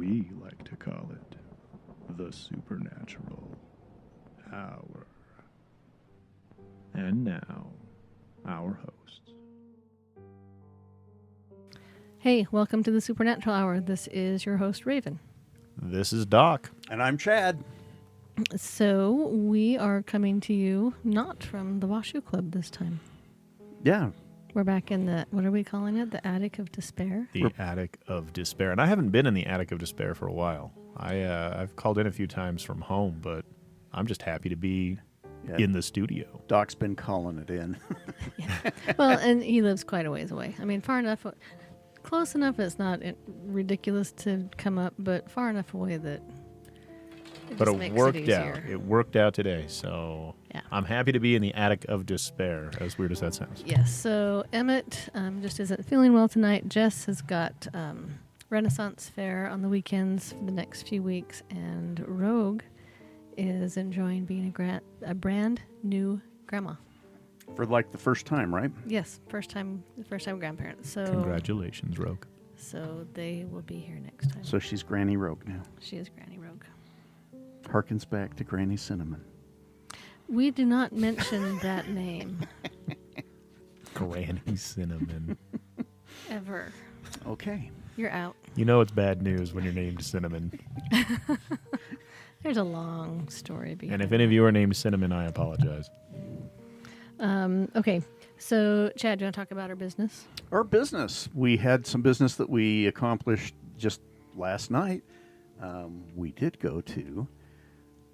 We like to call it the Supernatural Hour. And now, our hosts. Hey, welcome to the Supernatural Hour. This is your host, Raven. This is Doc. And I'm Chad. So we are coming to you not from the Washoe Club this time. Yeah. We're back in the, what are we calling it? The Attic of Despair? The Attic of Despair. And I haven't been in the Attic of Despair for a while. I've called in a few times from home, but I'm just happy to be in the studio. Doc's been calling it in. Yeah. Well, and he lives quite a ways away. I mean, far enough, close enough it's not ridiculous to come up, but far enough away that it worked out. It worked out today, so yeah. I'm happy to be in the Attic of Despair, as weird as that sounds. Yes, so Emmett just isn't feeling well tonight. Jess has got Renaissance Fair on the weekends for the next few weeks, and Rogue is enjoying being a brand new grandma. For like the first time, right? Yes, first time grandparents. So Congratulations, Rogue. So they will be here next time. So she's Granny Rogue now. She is Granny Rogue. Harkens back to Granny Cinnamon. We do not mention that name. Granny Cinnamon. Ever. Okay. You're out. You know it's bad news when you're named Cinnamon. There's a long story behind And if any of you are named Cinnamon, I apologize. Okay, so Chad, do you want to talk about our business? Our business. We had some business that we accomplished just last night. We did go to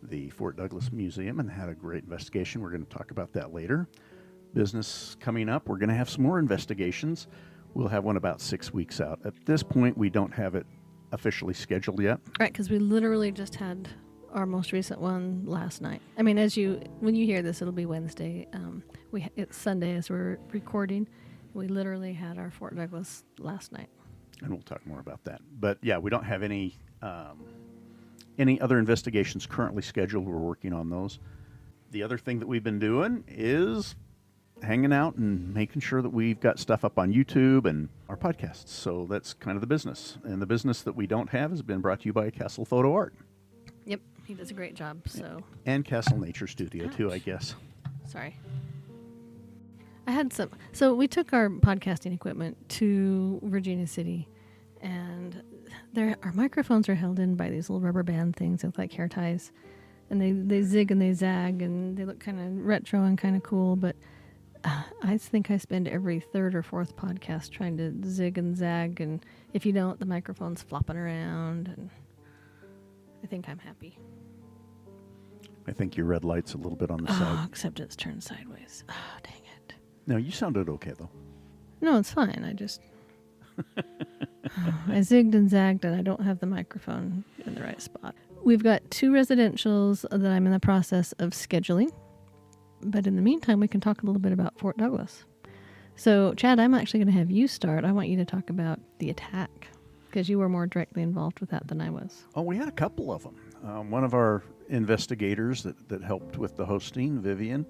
the Fort Douglas Museum and had a great investigation. We're going to talk about that later. Business coming up. We're going to have some more investigations. We'll have one about 6 weeks out. At this point, we don't have it officially scheduled yet. Right, because we literally just had our most recent one last night. I mean, when you hear this, it'll be Wednesday. It's Sunday as we're recording. We literally had our Fort Douglas last night. And we'll talk more about that. But yeah, we don't have any other investigations currently scheduled. We're working on those. The other thing that we've been doing is hanging out and making sure that we've got stuff up on YouTube and our podcasts. So that's kind of the business. And the business that we don't have has been brought to you by Castle Photo Art. Yep, he does a great job. So And Castle Nature Studio too, I guess. Sorry. I had some. So we took our podcasting equipment to Virginia City, and our microphones are held in by these little rubber band things that look like hair ties, and they zig and they zag, and they look kind of retro and kind of cool. But I think I spend every third or fourth podcast trying to zig and zag, and if you don't, the microphone's flopping around, and I think I'm happy. I think your red light's a little bit on the side. Except it's turned sideways. Oh, dang it. No, you sounded okay, though. No, it's fine. I just... I zigged and zagged, and I don't have the microphone in the right spot. We've got 2 residentials that I'm in the process of scheduling. But in the meantime, we can talk a little bit about Fort Douglas. So, Chad, I'm actually going to have you start. I want you to talk about the attack, because you were more directly involved with that than I was. Oh, we had a couple of them. One of our investigators that helped with the hosting, Vivian,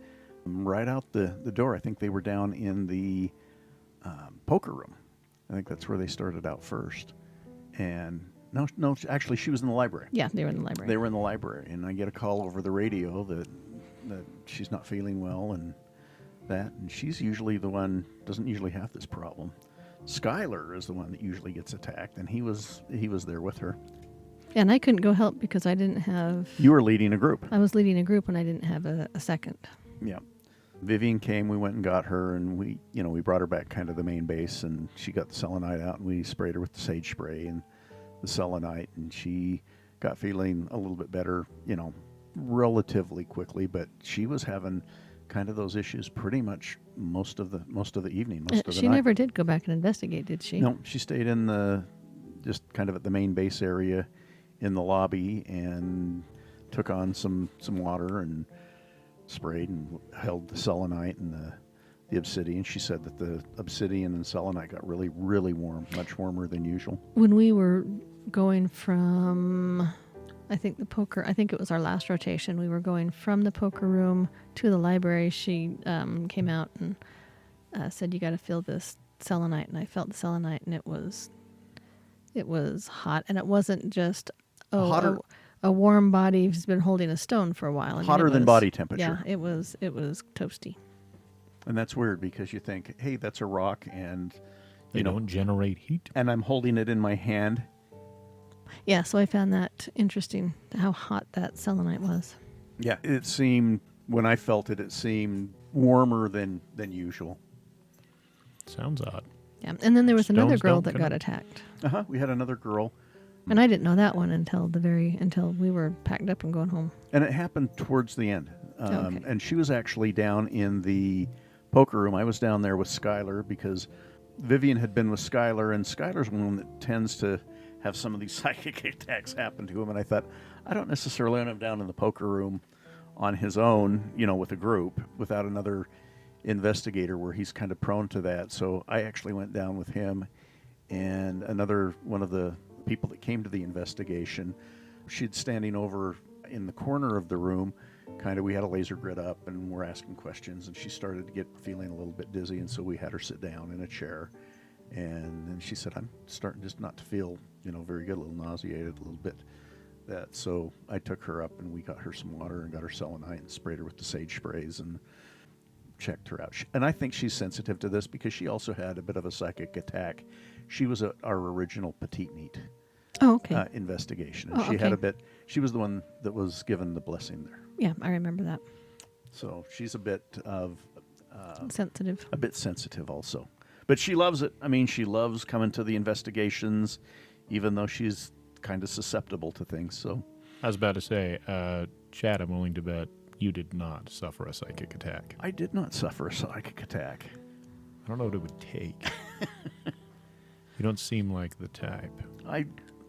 right out the door, I think they were down in the poker room. I think that's where they started out first. And no, actually, she was in the library. Yeah, they were in the library. They were in the library, and I get a call over the radio that she's not feeling well and that, and she's usually the one, doesn't usually have this problem. Skylar is the one that usually gets attacked, and he was there with her. And I couldn't go help because I didn't have... You were leading a group. I was leading a group, and I didn't have a second. Yeah. Vivian came, we went and got her, and we brought her back kind of the main base, and she got the selenite out, and we sprayed her with the sage spray and the selenite, and she got feeling a little bit better, relatively quickly, but she was having kind of those issues pretty much most of the evening, most of the night. She never did go back and investigate, did she? No, she stayed in just kind of at the main base area in the lobby and took on some water and sprayed and held the selenite and the obsidian. She said that the obsidian and selenite got really, really warm, much warmer than usual. When we were going from, I think it was our last rotation, we were going from the poker room to the library. She came out and said, you got to feel this selenite. And I felt the selenite, and it was It was hot, and it wasn't just Hotter- a warm body who's been holding a stone for a while. I mean, Hotter it than was- body temperature. Yeah, it was toasty. And that's weird because you think, hey, that's a rock, and They don't generate heat. and I'm holding it in my hand. Yeah, so I found that interesting how hot that selenite was. Yeah, it seemed, when I felt it, it seemed warmer than usual. Sounds odd. Yeah, and then there was another Stones girl don't that got connect. attacked, We had another girl, and I didn't know that one until we were packed up and going home. and it happened towards the end. Okay. And she was actually down in the poker room. I was down there with Skylar because Vivian had been with Skylar, and Skylar's one that tends to have some of these psychic attacks happen to him. And I thought, I don't necessarily want him down in the poker room on his own, with a group, without another investigator where he's kind of prone to that. So I actually went down with him and another one of the people that came to the investigation. She'd standing over in the corner of the room. We had a laser grid up and we're asking questions, and she started to get feeling a little bit dizzy, and so we had her sit down in a chair. And then she said, I'm starting just not to feel, very good, a little nauseated, a little bit. So I took her up and we got her some water and got her selenite and sprayed her with the sage sprays and checked her out. And I think she's sensitive to this because she also had a bit of a psychic attack. She was at our original Petite Neat Oh, okay. investigation. And Oh, she had okay. a bit, she was the one that was given the blessing there. Yeah, I remember that. So she's a bit Sensitive. sensitive also. But she loves it. I mean, she loves coming to the investigations, even though she's kind of susceptible to things. So I was about to say, Chad, I'm willing to bet you did not suffer a psychic attack. I did not suffer a psychic attack. I don't know what it would take. You don't seem like the type.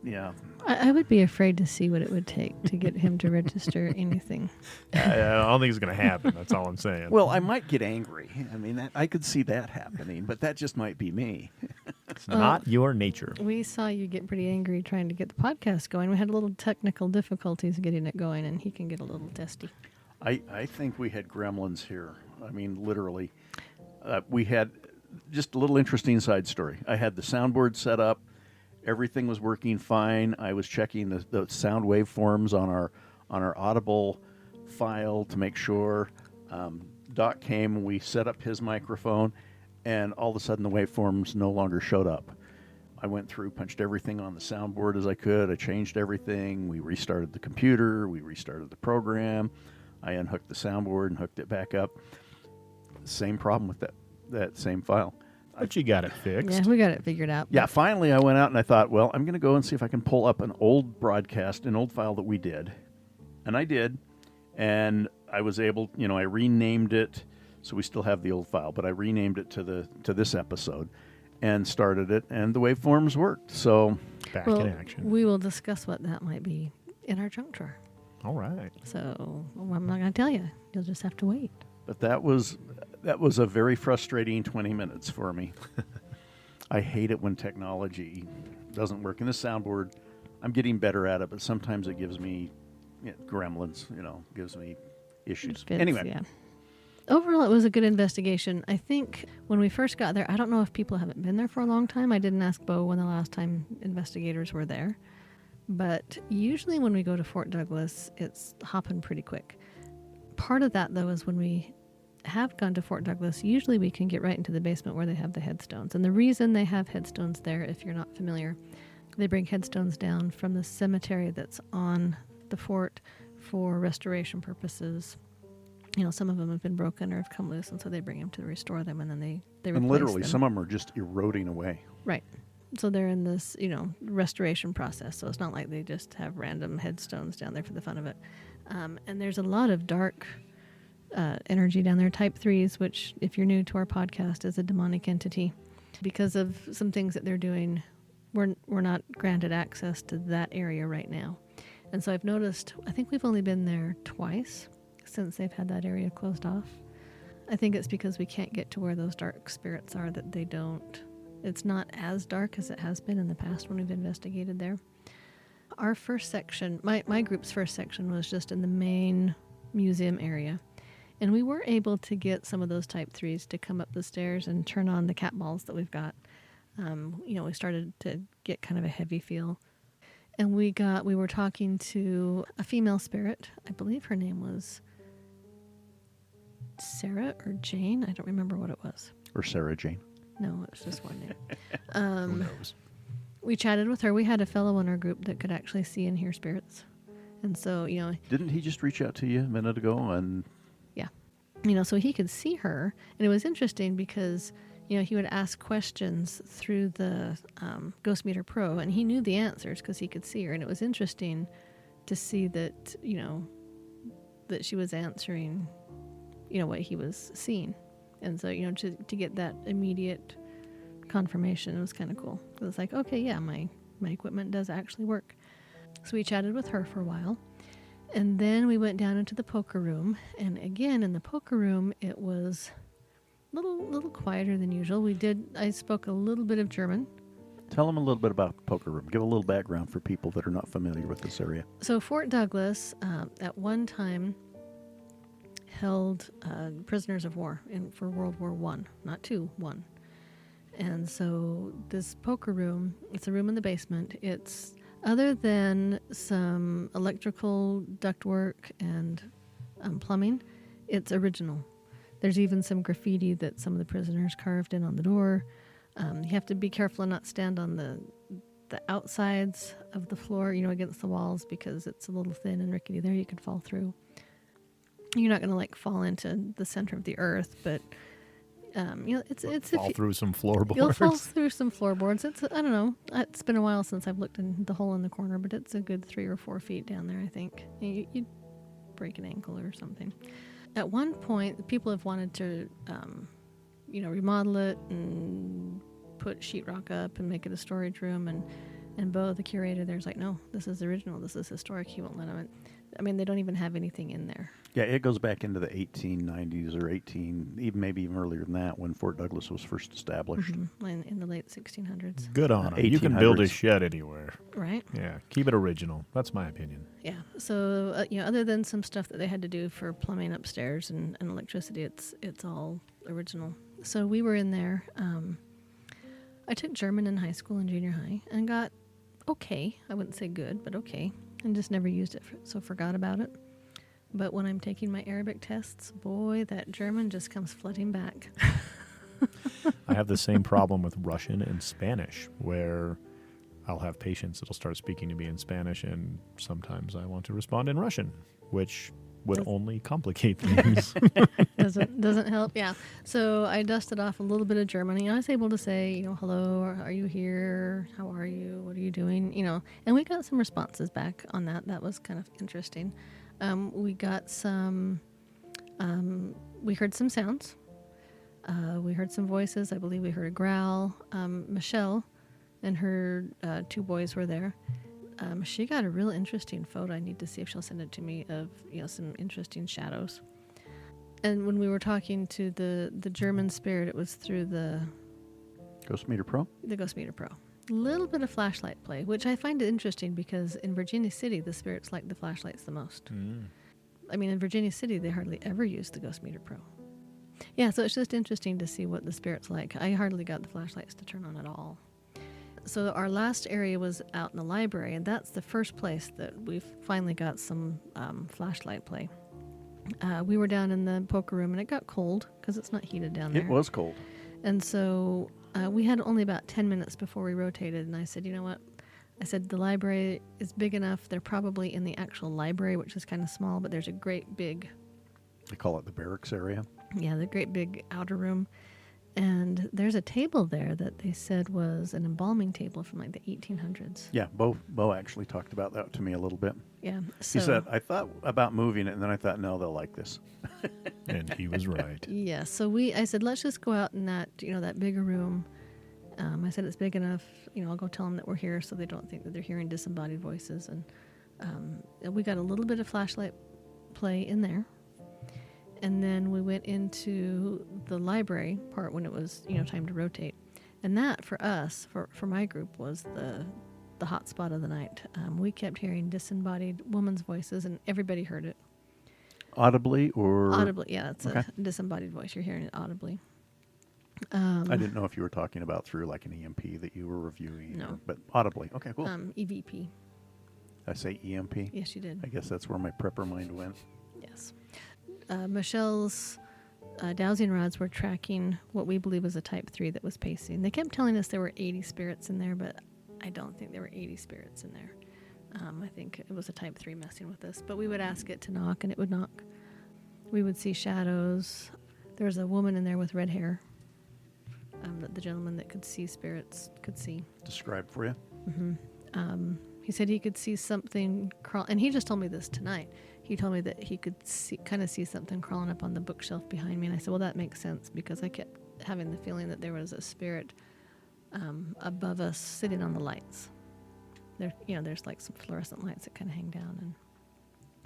Yeah. I would be afraid to see what it would take to get him to register anything. I don't think it's going to happen. That's all I'm saying. Well, I might get angry. I mean, I could see that happening, but that just might be me. it's not your nature. We saw you get pretty angry trying to get the podcast going. We had a little technical difficulties getting it going, and he can get a little testy. I think we had gremlins here. I mean, literally. We had just a little interesting side story. I had the soundboard set up. Everything was working fine. I was checking the sound waveforms on our Audible file to make sure. Doc came and we set up his microphone, and all of a sudden the waveforms no longer showed up. I went through, punched everything on the soundboard as I could. I changed everything. We restarted the computer. We restarted the program. I unhooked the soundboard and hooked it back up. Same problem with that same file. But you got it fixed. Yeah, we got it figured out. Yeah, finally I went out and I thought, well, I'm going to go and see if I can pull up an old broadcast, an old file that we did. And I did. And I was able, I renamed it. So we still have the old file, but I renamed it to this episode and started it, and the waveforms worked. So Back Well, in action. we will discuss what that might be in our junk drawer. All right. So I'm not going to tell you. You'll just have to wait. but that was a very frustrating 20 minutes for me. I hate it when technology doesn't work. And this soundboard, I'm getting better at it, but sometimes it gives me gremlins, gives me issues. Fits, Anyway. yeah. Overall, it was a good investigation. I think when we first got there, I don't know if people haven't been there for a long time. I didn't ask Bo when the last time investigators were there. But usually when we go to Fort Douglas, it's hopping pretty quick. Part of that, though, is when we have gone to Fort Douglas, usually we can get right into the basement where they have the headstones. And the reason they have headstones there, if you're not familiar, they bring headstones down from the cemetery that's on the fort for restoration purposes. Some of them have been broken or have come loose, and so they bring them to restore them, and then they replace And literally, them. some of them are just eroding away. Right. So they're in this, restoration process. So it's not like they just have random headstones down there for the fun of it. And there's a lot of dark energy down there. Type 3s, which, if you're new to our podcast, is a demonic entity. Because of some things that they're doing, we're not granted access to that area right now. And so I've noticed, I think we've only been there twice since they've had that area closed off. I think it's because we can't get to where those dark spirits are that they don't. It's not as dark as it has been in the past when we've investigated there. Our first section, my group's first section was just in the main museum area. And we were able to get some of those Type 3s to come up the stairs and turn on the cat balls that we've got. We started to get kind of a heavy feel. And we were talking to a female spirit. I believe her name was Sarah or Jane. I don't remember what it was. Or Sarah Jane. No, it was just one name. Who knows? We chatted with her. We had a fellow in our group that could actually see and hear spirits. And so, Didn't he just reach out to you a minute ago? And so he could see her. And it was interesting because, he would ask questions through the Ghost Meter Pro, and he knew the answers because he could see her. And it was interesting to see that, that she was answering, what he was seeing. And so, to get that immediate confirmation, it was kind of cool. It was like, okay, yeah, my equipment does actually work. So we chatted with her for a while. And then we went down into the poker room. And again, in the poker room, it was a little quieter than usual. I spoke a little bit of German. Tell them a little bit about the poker room. Give a little background for people that are not familiar with this area. So Fort Douglas, at one time, held prisoners of war for World War I, not II, one. And so this poker room, it's a room in the basement. It's, other than some electrical ductwork and plumbing, it's original. There's even some graffiti that some of the prisoners carved in on the door. You have to be careful and not stand on the outsides of the floor, against the walls, because it's a little thin and rickety there. You could fall through. You're not going to fall into the center of the earth, but it's fall through some floorboards. You'll fall through some floorboards. I don't know. It's been a while since I've looked in the hole in the corner, but it's a good 3 or 4 feet down there, I think. You'd break an ankle or something. At one point, people have wanted to, remodel it and put sheetrock up and make it a storage room. And Bo, the curator, there's like, no, this is original. This is historic. He won't let them. They don't even have anything in there. Yeah, it goes back into the 1890s or maybe even earlier than that, when Fort Douglas was first established. Mm-hmm. In the late 1600s. Good on them. You can build a shed anywhere. Right. Yeah, keep it original. That's my opinion. Yeah. So, other than some stuff that they had to do for plumbing upstairs and electricity, it's all original. So we were in there. I took German in high school and junior high and got okay. I wouldn't say good, but okay. And just never used it, so forgot about it. But when I'm taking my Arabic tests, boy, that German just comes flooding back. I have the same problem with Russian and Spanish, where I'll have patients that'll start speaking to me in Spanish, and sometimes I want to respond in Russian, which would only complicate things. Doesn't help, yeah. So I dusted off a little bit of German. I was able to say, hello, are you here? How are you? What are you doing? And we got some responses back on that. That was kind of interesting. We got some, we heard some sounds. We heard some voices. I believe we heard a growl. Michelle and her 2 boys were there. She got a real interesting photo. I need to see if she'll send it to me of some interesting shadows. And when we were talking to the German spirit, it was through the Ghost Meter Pro? The Ghost Meter Pro. A little bit of flashlight play, which I find it interesting because in Virginia City, the spirits like the flashlights the most. Mm. In Virginia City, they hardly ever use the Ghost Meter Pro. Yeah, so it's just interesting to see what the spirits like. I hardly got the flashlights to turn on at all. So our last area was out in the library, and that's the first place that we've finally got some flashlight play. We were down in the poker room, and it got cold because it's not heated down there. It was cold. And so we had only about 10 minutes before we rotated, and I said, you know what? I said, the library is big enough. They're probably in the actual library, which is kind of small, but there's a great big... They call it the barracks area? Yeah, the great big outer room. And there's a table there that they said was an embalming table from the 1800s. Yeah, Bo actually talked about that to me a little bit. Yeah. He said, I thought about moving it, and then I thought, no, they'll like this. And he was right. Yeah, so I said, let's just go out in that, that bigger room. I said, it's big enough, I'll go tell them that we're here so they don't think that they're hearing disembodied voices. And we got a little bit of flashlight play in there. And then we went into the library part when it was, time to rotate. And that, for us, for my group, was the hot spot of the night. We kept hearing disembodied women's voices, and everybody heard it. Audibly or? Audibly, yeah. It's a disembodied voice. You're hearing it audibly. I didn't know if you were talking about through like an EMP that you were reviewing. No. But audibly. Okay, cool. EVP. I say EMP? Yes, you did. I guess that's where my prepper mind went. Yes. Michelle's dowsing rods were tracking what we believe was a type 3 that was pacing. They kept telling us there were 80 spirits in there, but I don't think there were 80 spirits in there. I think it was a type 3 messing with us. But we would ask it to knock, and it would knock. We would see shadows. There was a woman in there with red hair that the gentleman that could see spirits could see. Described for you? He said he could see something crawl, and he just told me this tonight. He told me that he could kind of see something crawling up on the bookshelf behind me, and I said, well, that makes sense, because I kept having the feeling that there was a spirit above us sitting on the lights. There's like some fluorescent lights that kind of hang down, and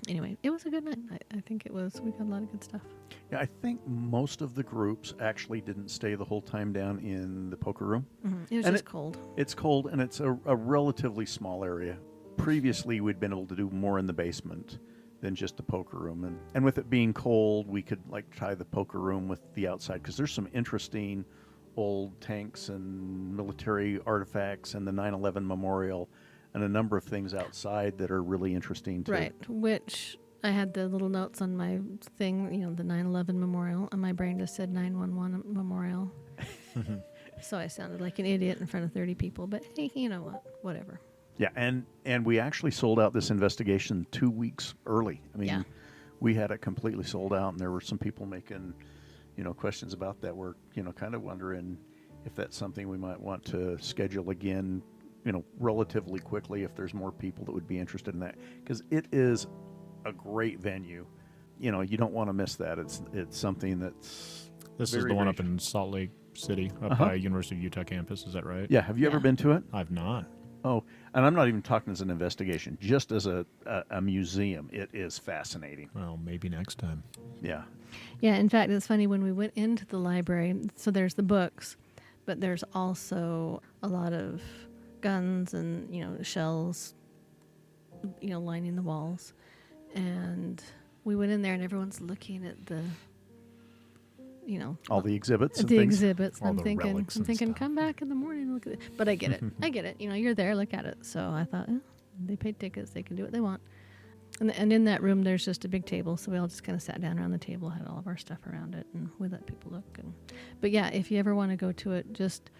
anyway, it was a good night. I think it was. We got a lot of good stuff. Yeah, I think most of the groups actually didn't stay the whole time down in the poker room. It was And just cold. It's cold, and it's a relatively small area. Previously, we'd been able to do more in the basement than just the poker room. And with it being cold, we could like tie the poker room with the outside, because there's some interesting old tanks and military artifacts and the 9/11 memorial and a number of things outside that are really interesting too. Right, which I had the little notes on my thing, the 9/11 memorial, and my brain just said 911 memorial. So I sounded like an idiot in front of 30 people, but hey, you know what? Whatever. Yeah, and we actually sold out this investigation 2 weeks early. I mean, Yeah. we had it completely sold out, and there were some people making, questions about that. We're, kind of wondering if that's something we might want to schedule again, relatively quickly, if there's more people that would be interested in that, because it is a great venue. You don't want to miss that. It's something that's This is the one up in Salt Lake City, up by University of Utah campus. Is that right? Yeah. Have you ever been to it? I've not. Oh, and I'm not even talking as an investigation, just as a museum. It is fascinating. Well, maybe next time. Yeah. Yeah, in fact, it's funny, when we went into the library, so there's the books, but there's also a lot of guns and, shells, lining the walls. And we went in there and everyone's looking at the, All the exhibits and the things. exhibits. All I'm the thinking, relics and stuff. come back in the morning and look at it. But I get it. I get it. You're there, look at it. So I thought, they paid tickets, they can do what they want. And in that room, there's just a big table, so we all just kind of sat down around the table, had all of our stuff around it, and we let people look. But yeah, if you ever want to go to it, just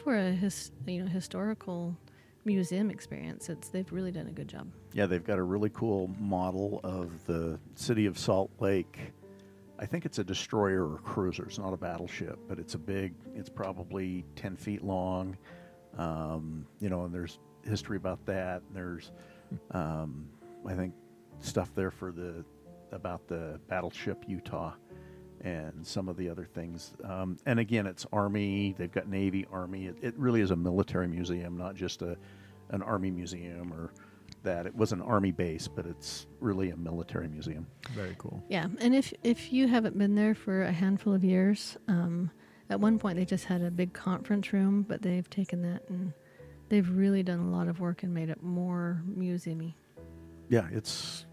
for a historical museum experience, they've really done a good job. Yeah, they've got a really cool model of the city of Salt Lake. I think it's a destroyer or cruiser. It's not a battleship, but it's it's probably 10 feet long. And there's history about that. There's, I think, stuff there about the battleship Utah and some of the other things. And again, it's Army. They've got Navy, Army. It really is a military museum, not just an Army museum or that. It was an Army base, but it's really a military museum. Very cool. Yeah, and if you haven't been there for a handful of years, at one point they just had a big conference room, but they've taken that and they've really done a lot of work and made it more museum-y. Yeah, it's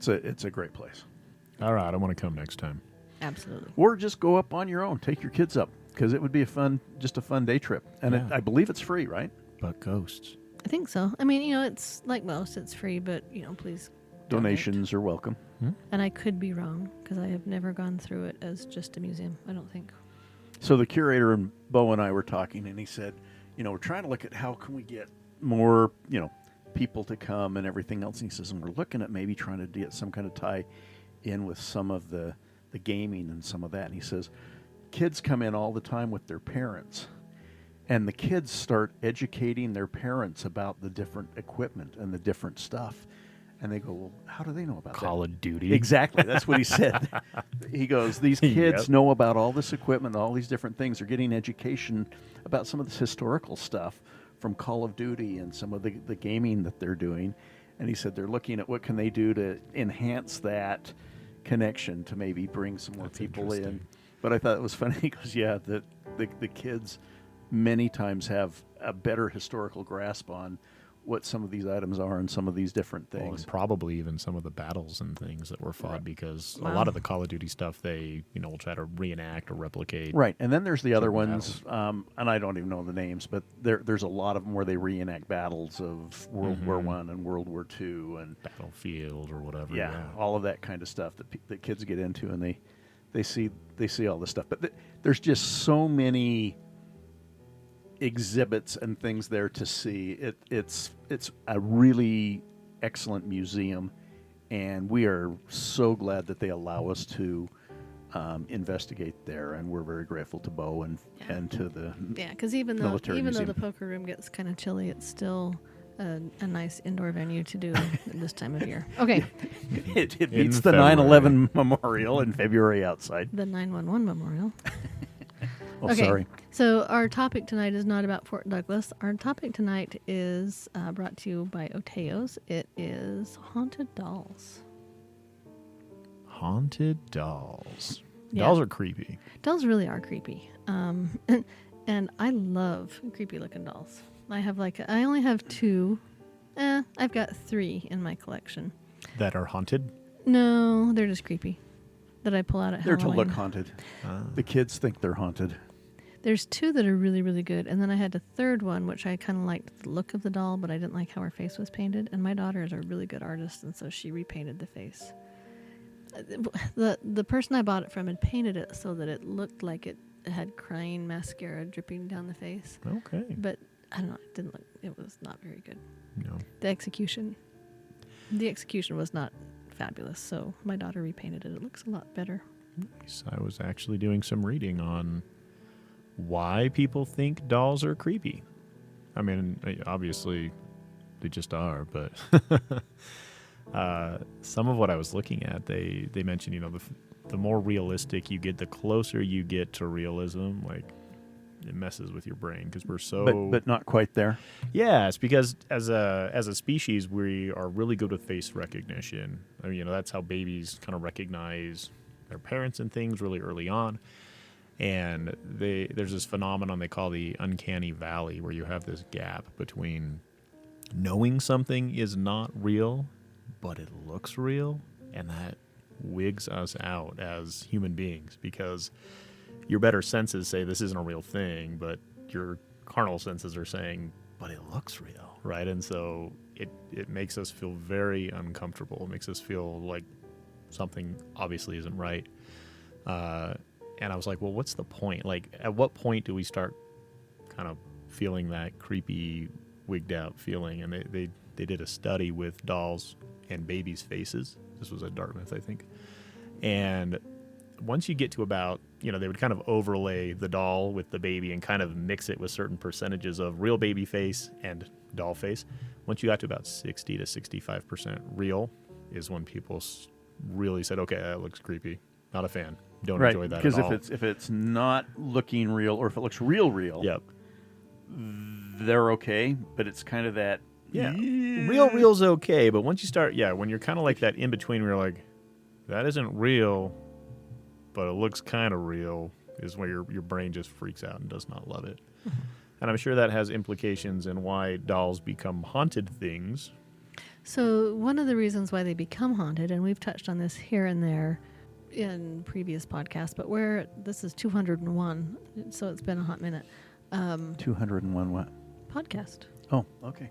a great place. All right, I want to come next time. Absolutely. Or just go up on your own. Take your kids up, because it would be a fun day trip. And Yeah. I believe it's free, right? But ghosts. I think so. I mean, it's like most, it's free, but, please donate. Donations are welcome. And I could be wrong, because I have never gone through it as just a museum, I don't think. So the curator and Bo and I were talking, and he said, we're trying to look at how can we get more, people to come and everything else. And he says, and we're looking at maybe trying to get some kind of tie in with some of the gaming and some of that. And he says, kids come in all the time with their parents, and the kids start educating their parents about the different equipment and the different stuff. And they go, well, how do they know about Call that? of Duty. Exactly. That's what he said. He goes, these kids Yep. know about all this equipment, all these different things. They're getting education about some of this historical stuff from Call of Duty and some of the gaming that they're doing. And he said they're looking at what can they do to enhance that connection to maybe bring some more That's people in. interesting. But I thought it was funny. He goes, yeah, the kids many times have a better historical grasp on what some of these items are and some of these different Well, things. and probably even some of the battles and things that were fought, because a Wow. lot of the Call of Duty stuff they will try to reenact or replicate. Right, and then there's the other certain ones, and I don't even know the names, but there's a lot of them where they reenact battles of World War One and World War Two, and Battlefield or whatever. all of that kind of stuff that kids get into, and they see all this stuff. But there's just so many exhibits and things there to see. It's a really excellent museum, and we are so glad that they allow us to investigate there, and we're very grateful to Bo and to the Yeah, because even though military museum. the poker room gets kind of chilly, it's still a nice indoor venue to do this time of year. Okay, it In beats the February. 9/11 memorial in February outside. the 911 memorial. Oh, Okay, sorry. so our topic tonight is not about Fort Douglas. Our topic tonight is brought to you by Oteos. It is haunted dolls. Haunted dolls. Yeah. Dolls are creepy. Dolls really are creepy. And I love creepy looking dolls. I only have 2. I've got 3 in my collection. That are haunted. No, they're just creepy. That I pull out at They're to Halloween. look haunted. The kids think they're haunted. There's 2 that are really, really good. And then I had a third one, which I kind of liked the look of the doll, but I didn't like how her face was painted. And my daughter is a really good artist, and so she repainted the face. The person I bought it from had painted it so that it looked like it had crying mascara dripping down the face. Okay. But I don't know, it was not very good. No. The execution was not fabulous, so my daughter repainted it. It looks a lot better. Nice. I was actually doing some reading on why people think dolls are creepy. I mean, obviously they just are, but some of what I was looking at, they mentioned, the more realistic you get, the closer you get to realism, like it messes with your brain because we're so. But not quite there. Yeah, it's because as a species, we are really good with face recognition. I mean, that's how babies kind of recognize their parents and things really early on. And there's this phenomenon they call the uncanny valley, where you have this gap between knowing something is not real, but it looks real, and that wigs us out as human beings, because your better senses say this isn't a real thing, but your carnal senses are saying, but it looks real, right? And so it makes us feel very uncomfortable. It makes us feel like something obviously isn't right. And I was like, well, what's the point? Like, at what point do we start kind of feeling that creepy, wigged out feeling? And they did a study with dolls and babies' faces. This was at Dartmouth, I think. And once you get to about, they would kind of overlay the doll with the baby and kind of mix it with certain percentages of real baby face and doll face. Once you got to about 60 to 65% real is when people really said, okay, that looks creepy. Not a fan. Don't enjoy that because at all. if it's not looking real, or if it looks real, Yep. they're okay. But it's kind of that. Yeah. Real's okay, but once you start, when you're kind of like that in between where you're like, that isn't real, but it looks kind of real, is where your brain just freaks out and does not love it. And I'm sure that has implications in why dolls become haunted things. So one of the reasons why they become haunted, and we've touched on this here and there in previous podcasts, but this is 201, so it's been a hot minute. 201 what? Podcast. Oh, okay.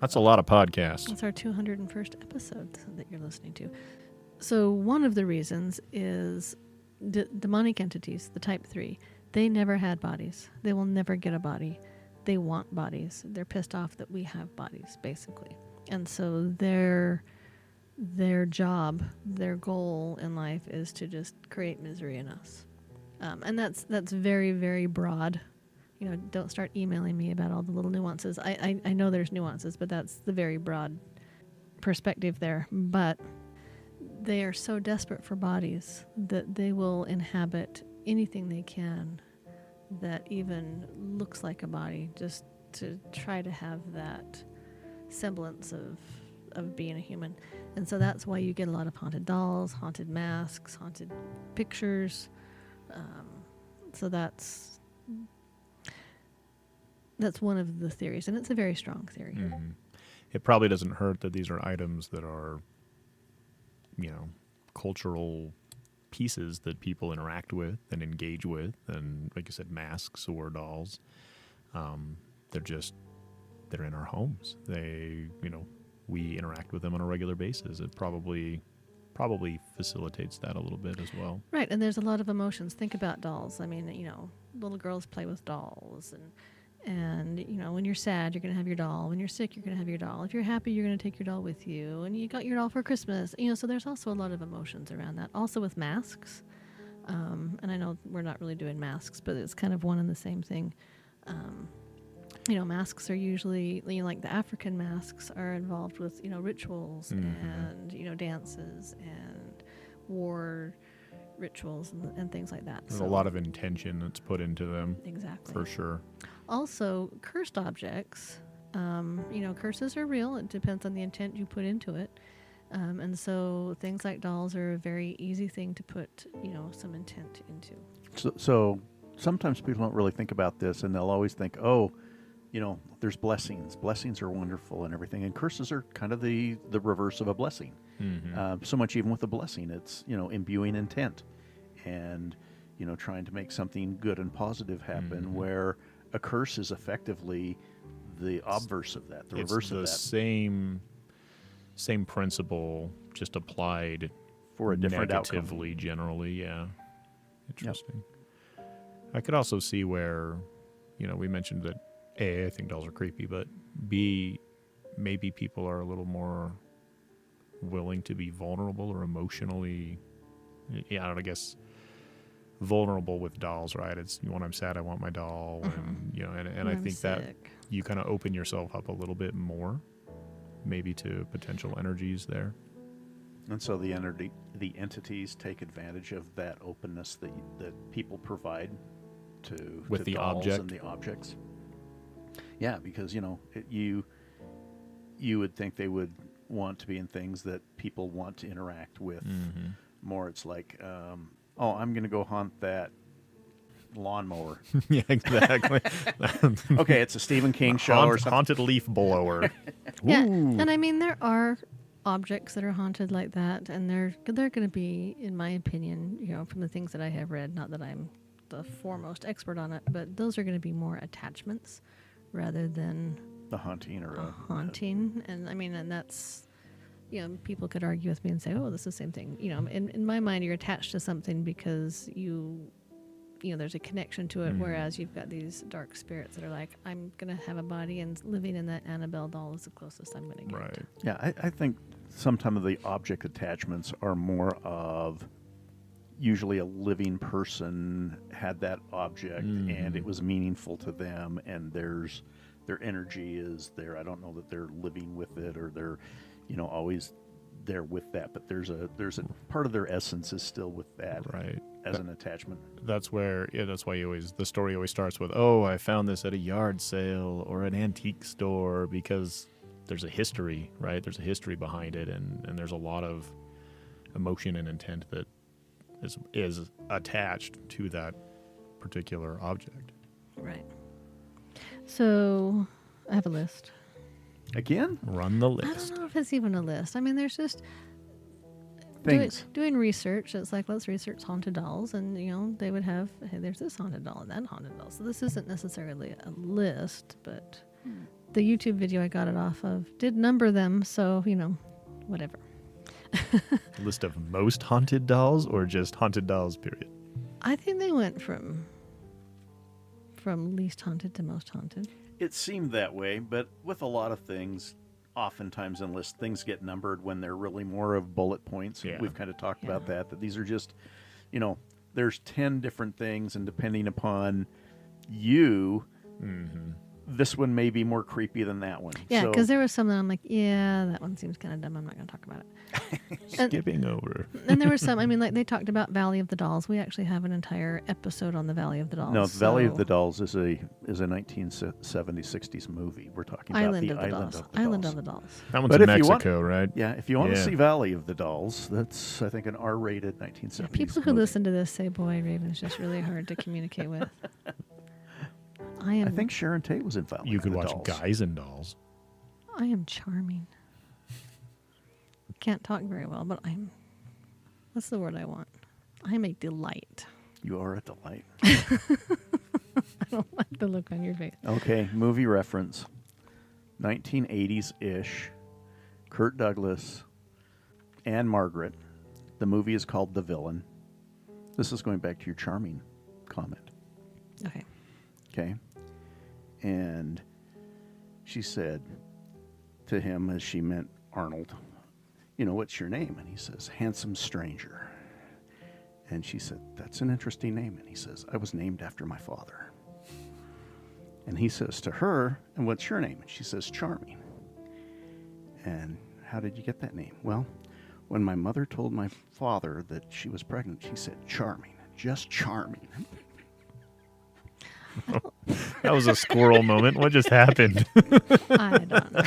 That's a lot of podcasts. It's our 201st episode that you're listening to. So one of the reasons is demonic entities, the type 3. They never had bodies. They will never get a body. They want bodies. They're pissed off that we have bodies, basically. And so their job, their goal in life is to just create misery in us. And that's very, very broad. Don't start emailing me about all the little nuances. I know there's nuances, but that's the very broad perspective there. But they are so desperate for bodies that they will inhabit anything they can that even looks like a body, just to try to have that semblance of being a human. And so that's why you get a lot of haunted dolls, haunted masks, haunted pictures. So that's one of the theories, and it's a very strong theory. Mm-hmm. it probably doesn't hurt that these are items that are, cultural pieces that people interact with and engage with. And like you said, masks or dolls, they're in our homes. We interact with them on a regular basis. It probably facilitates that a little bit as well. Right, and there's a lot of emotions. Think about dolls. I mean, little girls play with dolls, and when you're sad, you're going to have your doll. When you're sick, you're going to have your doll. If you're happy, you're going to take your doll with you. And you got your doll for Christmas. So there's also a lot of emotions around that. Also with masks, and I know we're not really doing masks, but it's kind of one and the same thing. Masks are usually, like the African masks are involved with, rituals and, dances and war rituals and things like that. There's a lot of intention that's put into them. Exactly. For sure. Also, cursed objects, curses are real. It depends on the intent you put into it. And so things like dolls are a very easy thing to put, some intent into. So sometimes people don't really think about this, and they'll always think, there's blessings. Blessings are wonderful and everything, and curses are kind of the reverse of a blessing. So much even with a blessing, it's imbuing intent, and trying to make something good and positive happen. Where a curse is effectively the obverse of that, the reverse of that. It's the same principle, just applied for a different negatively, outcome. Generally. Yeah, interesting. Yep. I could also see where, we mentioned that A, I think dolls are creepy, but B, maybe people are a little more willing to be vulnerable or emotionally, I guess, vulnerable with dolls, right? It's when I'm sad, I want my doll, and I think that you kind of open yourself up a little bit more, maybe to potential energies there. And so the entities take advantage of that openness that people provide to the dolls object and the objects. Yeah, because you would think they would want to be in things that people want to interact with more. It's like, I'm going to go haunt that lawnmower. Yeah, exactly. Okay, it's a Stephen King show or something. Haunted leaf blower. Yeah, and I mean there are objects that are haunted like that, and they're going to be, in my opinion, from the things that I have read, not that I'm the foremost expert on it, but those are going to be more attachments rather than the haunting or a haunting. And I mean, and that's, people could argue with me and say, oh, this is the same thing. In my mind, you're attached to something because there's a connection to it, whereas you've got these dark spirits that are like, I'm going to have a body, and living in that Annabelle doll is the closest I'm going to get. Right. Yeah, I think sometimes the object attachments are more of usually a living person had that object and it was meaningful to them, and their energy is there. I don't know that they're living with it or they're always there with that, but there's a part of their essence is still with that, right, as an attachment. That's where that's why the story always starts with, oh, I found this at a yard sale or an antique store, because there's a history, right? There's a history behind it, and there's a lot of emotion and intent that is attached to that particular object. Right. So I have a list. Again? Run the I list. don't know if it's even a list. I mean, there's just things. Doing research. It's like, let's research haunted dolls, and they would have, hey, there's this haunted doll and that haunted doll. So this isn't necessarily a list, but the YouTube video I got it off of did number them, so whatever. List of most haunted dolls, or just haunted dolls, period? I think they went from least haunted to most haunted. It seemed that way, but with a lot of things, oftentimes in lists, things get numbered when they're really more of bullet points. Yeah. We've kind of talked about that these are just, there's 10 different things, and depending upon you, this one may be more creepy than that one. Yeah, because there was some that I'm like, yeah, that one seems kind of dumb. I'm not going to talk about it. Skipping over. And there were some, I mean, like they talked about Valley of the Dolls. We actually have an entire episode on the Valley of the Dolls. No, Valley of the Dolls is a 1970s, 60s movie. We're talking about Island the of the Island Dolls. of the Island Dolls. of the Dolls. That one's But in if you Mexico, want, right? Yeah, if you want to see Valley of the Dolls, that's, I think, an R-rated 1970s Yeah, people who movie. listen to this say, boy, Raven's just really hard to communicate with. I think Sharon Tate was in Valley You of could the watch Dolls. Guys and Dolls. I am charming. Can't talk very well, but what's the word I want? I'm a delight. You are a delight. I don't like the look on your face. Okay, movie reference. 1980s-ish. Kurt Douglas and Margaret. The movie is called The Villain. This is going back to your charming comment. Okay. Okay. And she said to him, as she meant Arnold, what's your name? And he says, Handsome Stranger. And she said, that's an interesting name. And he says, I was named after my father. And he says to her, and what's your name? And she says, Charming. And how did you get that name? Well, when my mother told my father that she was pregnant, she said, Charming, just charming. That was a squirrel moment. What just happened? I don't know.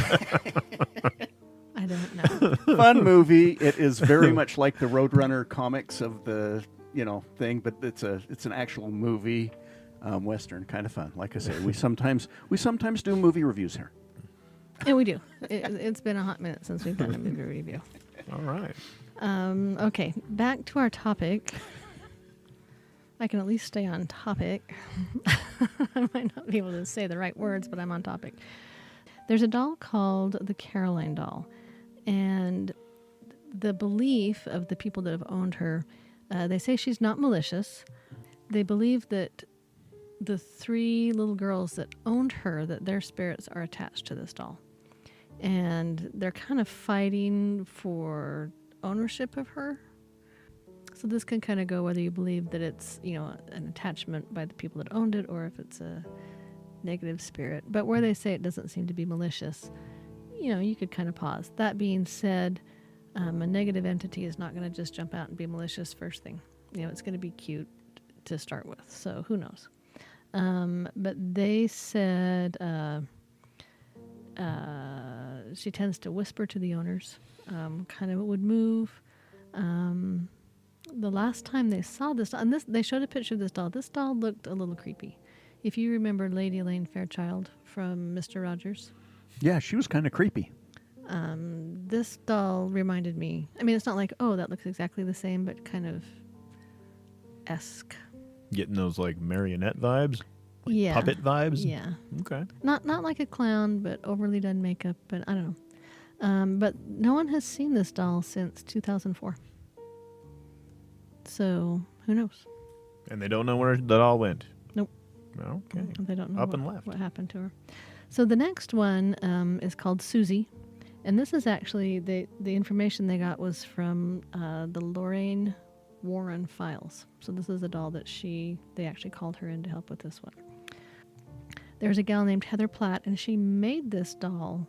I don't know. Fun movie. It is very much like the Roadrunner comics of the thing, but it's an actual movie, Western, kind of fun. Like I say, we sometimes do movie reviews here. Yeah, we do. It's been a hot minute since we've done a movie review. All right. Okay, back to our topic. I can at least stay on topic. I might not be able to say the right words, but I'm on topic. There's a doll called the Caroline doll. And the belief of the people that have owned her, they say she's not malicious. They believe that the 3 little girls that owned her, that their spirits are attached to this doll. And they're kind of fighting for ownership of her. So this can kind of go whether you believe that it's, an attachment by the people that owned it or if it's a negative spirit. But where they say it doesn't seem to be malicious, you could kind of pause. That being said, a negative entity is not going to just jump out and be malicious first thing. It's going to be cute to start with. So who knows? But they said she tends to whisper to the owners, kind of would move. The last time they saw this doll, and they showed a picture of this doll looked a little creepy. If you remember Lady Elaine Fairchild from Mr. Rogers. Yeah, she was kind of creepy. This doll reminded me, it's not like, oh, that looks exactly the same, but kind of esque. Getting those like marionette vibes? Like Yeah. Puppet vibes? Yeah. Okay. Not like a clown, but overly done makeup, but I don't know. But no one has seen this doll since 2004. So, who knows? And they don't know where the doll went? Nope. Okay. They don't know Up and left. what happened to her. So the next one is called Susie. And this is actually, the information they got was from the Lorraine Warren files. So this is a doll that they actually called her in to help with this one. There's a gal named Heather Platt, and she made this doll.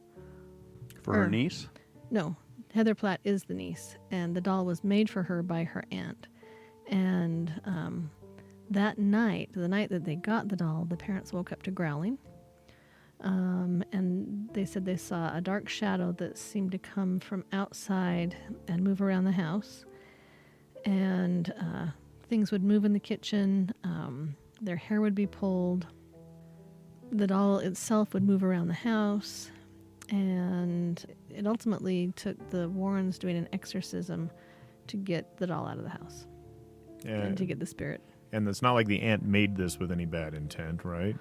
For her niece? No, Heather Platt is the niece, and the doll was made for her by her aunt. And that night, the night that they got the doll, the parents woke up to growling. And they said they saw a dark shadow that seemed to come from outside and move around the house. And things would move in the kitchen. Their hair would be pulled. The doll itself would move around the house. And it ultimately took the Warrens doing an exorcism to get the doll out of the house. And to get the spirit. And it's not like the aunt made this with any bad intent, right?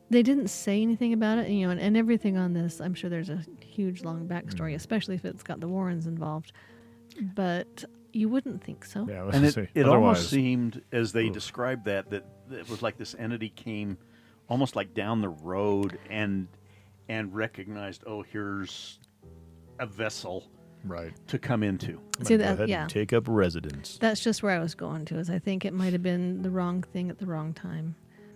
They didn't say anything about it, and everything on this, I'm sure there's a huge, long backstory, especially if it's got the Warrens involved. But you wouldn't think so. Yeah, And it almost seemed, as they described that it was like this entity came almost like down the road and recognized, oh, here's a vessel right to come into. See, go ahead yeah. and take up residence. That's just where I was going to, is I think it might have been the wrong thing at the wrong time.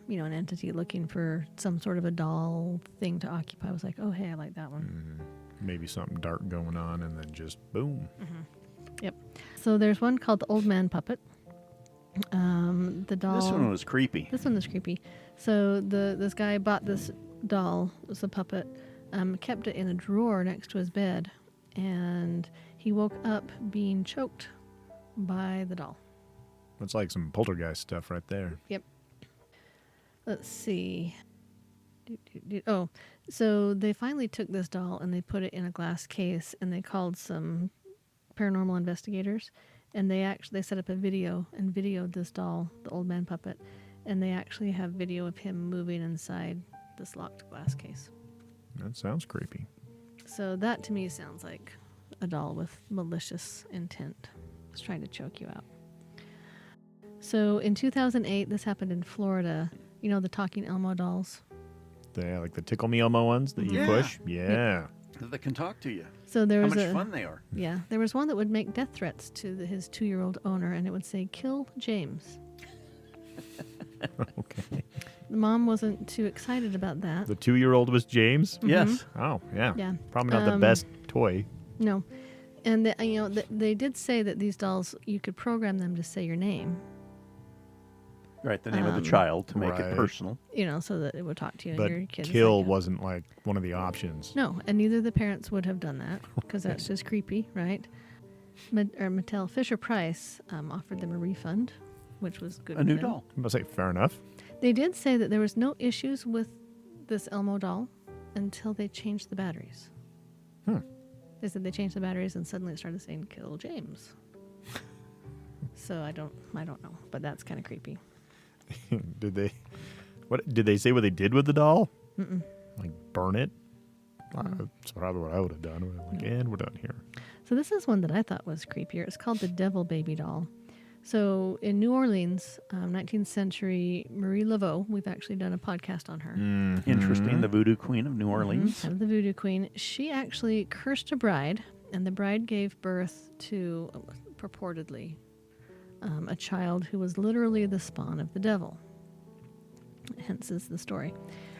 An entity looking for some sort of a doll thing to occupy. I was like, oh, hey, I like that one. Maybe something dark going on, and then just boom. Yep. So there's one called the Old Man Puppet. The doll. This one was creepy. This one was creepy. So this guy bought this doll. It was a puppet. Kept it in a drawer next to his bed, and he woke up being choked by the doll. That's like some poltergeist stuff right there. Yep. Let's see. Oh, so they finally took this doll and they put it in a glass case, and they called some paranormal investigators, and they set up a video and videoed this doll, the old man puppet, and they actually have video of him moving inside this locked glass case. That sounds creepy. So that to me sounds like a doll with malicious intent. It's trying to choke you out. So in 2008, this happened in Florida. You know the talking Elmo dolls? Like the Tickle Me Elmo ones that you Yeah. push? Yeah. That can talk to you. So there How was much fun they are. Yeah, there was one that would make death threats to his 2-year-old owner, and it would say, "Kill James." Okay. The mom wasn't too excited about that. The 2-year-old was James? Yes. Oh, yeah. Yeah. Probably not the best toy. No. And, they did say that these dolls, you could program them to say your name, Right, the name of the child to make Right. it personal. so that it would talk to you But and your kid. kill wasn't like one of the options. No, and neither the parents would have done that because that's just creepy, right? Mattel Fisher-Price offered them a refund, which was good. A for new them. doll. I must say, fair enough. They did say that there was no issues with this Elmo doll until they changed the batteries. They said they changed the batteries and suddenly it started saying "Kill James." So I don't know, but that's kind of creepy. Did they say what they did with the doll? Mm-mm. Like burn it? That's probably what I would have done. Like, and we're done here. So this is one that I thought was creepier. It's called the Devil Baby Doll. So in New Orleans, 19th century, Marie Laveau, we've actually done a podcast on her. Interesting. The voodoo queen of New Orleans. Kind of the voodoo queen. She actually cursed a bride, and the bride gave birth to, purportedly, a child who was literally the spawn of the devil. Hence is the story.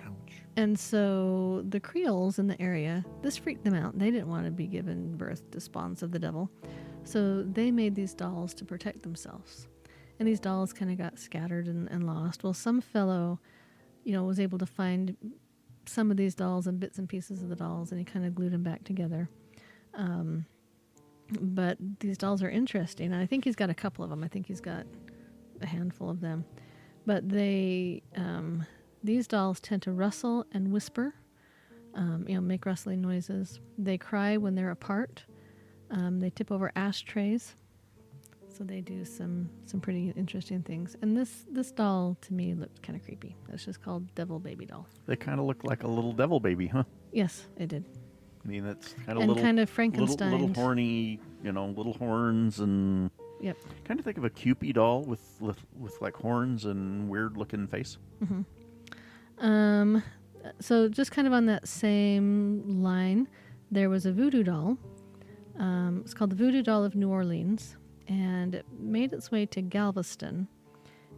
Ouch. And so the Creoles in the area, this freaked them out. They didn't want to be given birth to spawns of the devil. So they made these dolls to protect themselves. And these dolls kind of got scattered and lost. Well, some fellow, was able to find some of these dolls and bits and pieces of the dolls, and he kind of glued them back together. But these dolls are interesting. I think he's got a couple of them. I think he's got a handful of them. But these dolls tend to rustle and whisper, make rustling noises. They cry when they're apart. They tip over ashtrays. So they do some pretty interesting things. And this doll, to me, looked kind of creepy. It's just called Devil Baby Doll. They kind of look like a little devil baby, huh? Yes, it did. I mean, that's kind And of little, kind of Frankenstein. little horny, little horns and. Yep. Kind of think of a Cupid doll with like horns and weird looking face. So just kind of on that same line, there was a voodoo doll. It's called the Voodoo Doll of New Orleans, and it made its way to Galveston.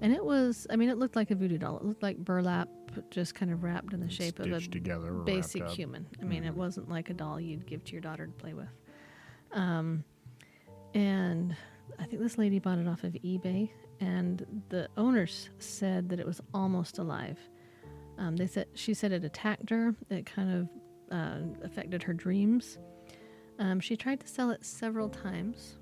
And it looked like a voodoo doll. It looked like burlap, just kind of wrapped in the shape of a Stitched together or basic wrapped up. human. It wasn't like a doll you'd give to your daughter to play with. And I think this lady bought it off of eBay, and the owners said that it was almost alive. She said it attacked her. It kind of affected her dreams. She tried to sell it several times.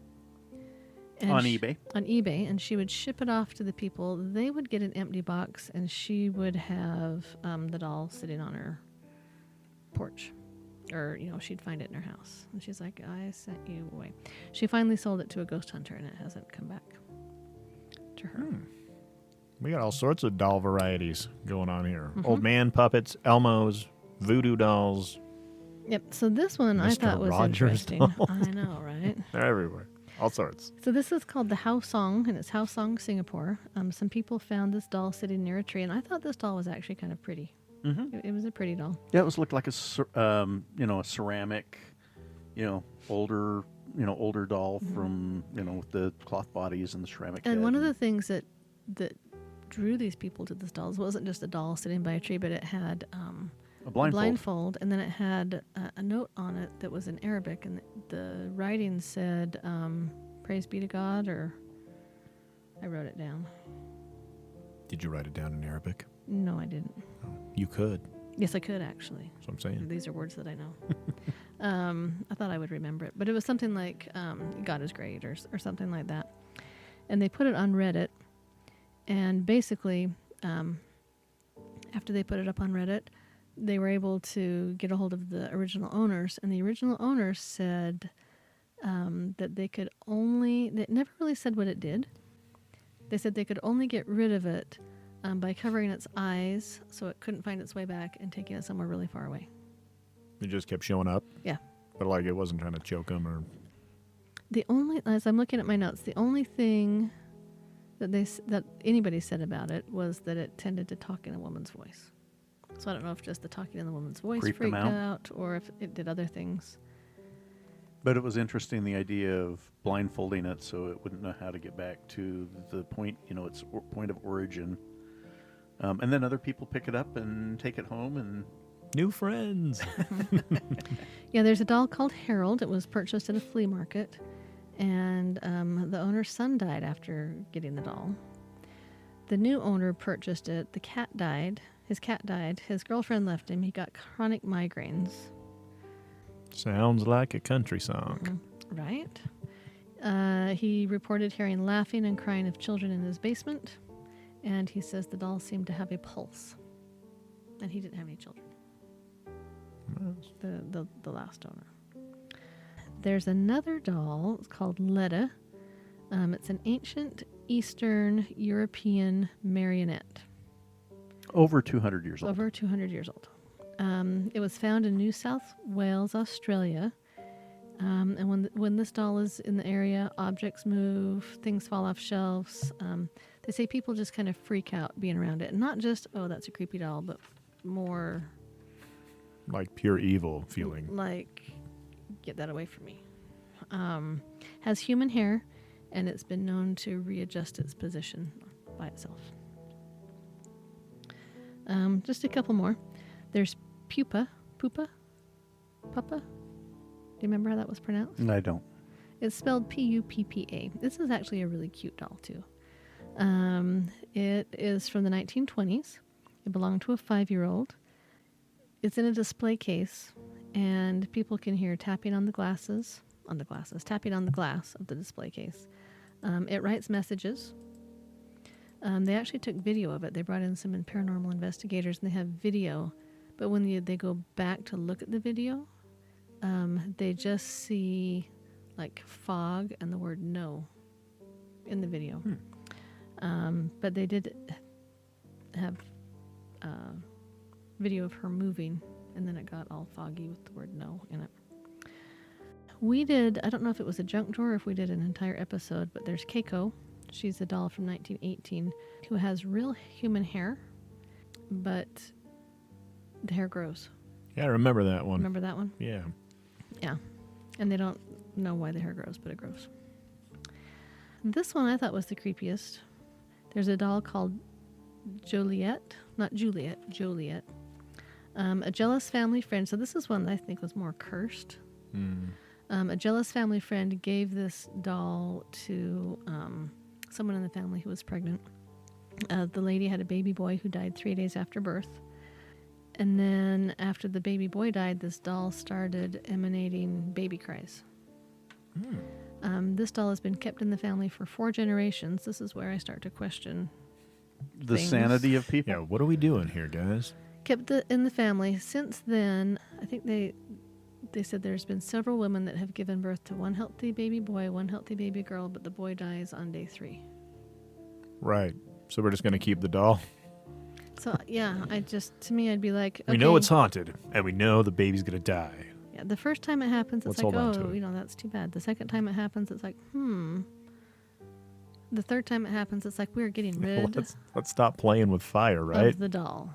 On eBay? On eBay, and she would ship it off to the people. They would get an empty box, and she would have the doll sitting on her porch. Or, she'd find it in her house. And she's like, I sent you away. She finally sold it to a ghost hunter, and it hasn't come back to her. We got all sorts of doll varieties going on here. Old man puppets, Elmos, voodoo dolls. Yep, so this one I Mr. thought was Rogers interesting. doll. I know, right? They're everywhere. All sorts. So this is called the Hao Song, and it's Hao Song, Singapore. Some people found this doll sitting near a tree, and I thought this doll was actually kind of pretty. It was a pretty doll. Yeah, it looked like a ceramic, older doll from, with the cloth bodies and the ceramic And head. one of the things that drew these people to this doll wasn't just a doll sitting by a tree, but it had a blindfold. and then it had a note on it that was in Arabic, and the writing said, "Praise be to God," or I wrote it down. Did you write it down in Arabic? No, I didn't. Oh, you could. Yes, I could actually. That's what I'm saying. These are words that I know. I thought I would remember it, but it was something like "God is great" or something like that. And they put it on Reddit, and basically, after they put it up on Reddit, they were able to get a hold of the original owners, and the original owners said that they never really said what it did. They said they could only get rid of it by covering its eyes so it couldn't find its way back and taking it somewhere really far away. It just kept showing up? Yeah. But like it wasn't trying to choke them or... As I'm looking at my notes, the only thing that anybody said about it was that it tended to talk in a woman's voice. So I don't know if just the talking in the woman's voice Creeped them freaked out? out or if it did other things. But it was interesting, the idea of blindfolding it so it wouldn't know how to get back to the point, its point of origin. And then other people pick it up and take it home and... New friends! Yeah, there's a doll called Harold. It was purchased at a flea market. And the owner's son died after getting the doll. The new owner purchased it. The cat died. His cat died. His girlfriend left him. He got chronic migraines. Sounds like a country song. Right. He reported hearing laughing and crying of children in his basement. And he says the doll seemed to have a pulse. And he didn't have any children. Nice. The last owner. There's another doll. It's called Leda. It's an ancient Eastern European marionette. Over 200 years old. Over 200 years old. It was found in New South Wales, Australia. And when this doll is in the area, objects move, things fall off shelves. They say people just kind of freak out being around it. And not just, oh, that's a creepy doll, but more... Like pure evil feeling. Like, get that away from me. Has human hair, and it's been known to readjust its position by itself. Just a couple more. There's Pupa. Papa? Do you remember how that was pronounced? I don't. It's spelled Puppa. This is actually a really cute doll, too. It is from the 1920s. It belonged to a 5-year-old. It's in a display case, and people can hear tapping on the glass of the display case. It writes messages. They actually took video of it. They brought in some paranormal investigators, and they have video. But when they go back to look at the video, they just see like fog and the word no in the video. But they did have video of her moving, and then it got all foggy with the word no in it. We did, I don't know if it was a junk drawer or if we did an entire episode, but there's Keiko. She's a doll from 1918 who has real human hair, but the hair grows. Yeah, I remember that one. Remember that one? Yeah. Yeah. And they don't know why the hair grows, but it grows. This one I thought was the creepiest. There's a doll called Joliet. Not Juliet, Joliet. A jealous family friend. So this is one that I think was more cursed. A jealous family friend gave this doll to someone in the family who was pregnant. The lady had a baby boy who died 3 days after birth. And then after the baby boy died, this doll started emanating baby cries. This doll has been kept in the family for 4 generations. This is where I start to question The things. sanity of people. Yeah, what are we doing here, guys? Kept in the family. Since then, I think they said there's been several women that have given birth to one healthy baby boy, one healthy baby girl, but the boy dies on day 3. Right. So we're just going to keep the doll? So, yeah, to me, I'd be like, okay. We know it's haunted, and we know the baby's going to die. Yeah, the first time it happens, it's Let's like, hold on to it. that's too bad. The second time it happens, it's like, The third time it happens, it's like, we're getting rid Let's stop playing with fire, right? of the doll.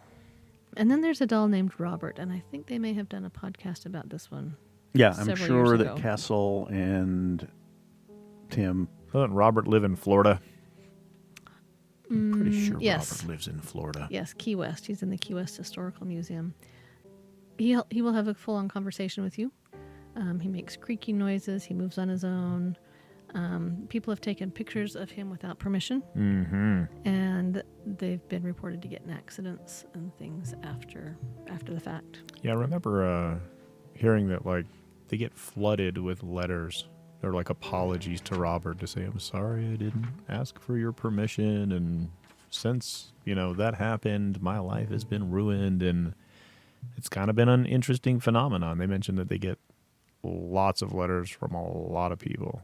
And then there's a doll named Robert, and I think they may have done a podcast about this one. Yeah, I'm several sure years that ago. Castle and Tim. Doesn't Robert live in Florida? Pretty sure yes. Robert lives in Florida. Yes, Key West. He's in the Key West Historical Museum. He will have a full-on conversation with you. He makes creaking noises. He moves on his own. People have taken pictures of him without permission. And they've been reported to get in accidents and things after the fact. Yeah, I remember hearing that, like, they get flooded with letters. They're like apologies to Robert to say, I'm sorry I didn't ask for your permission. And since, that happened, my life has been ruined. And it's kind of been an interesting phenomenon. They mentioned that they get lots of letters from a lot of people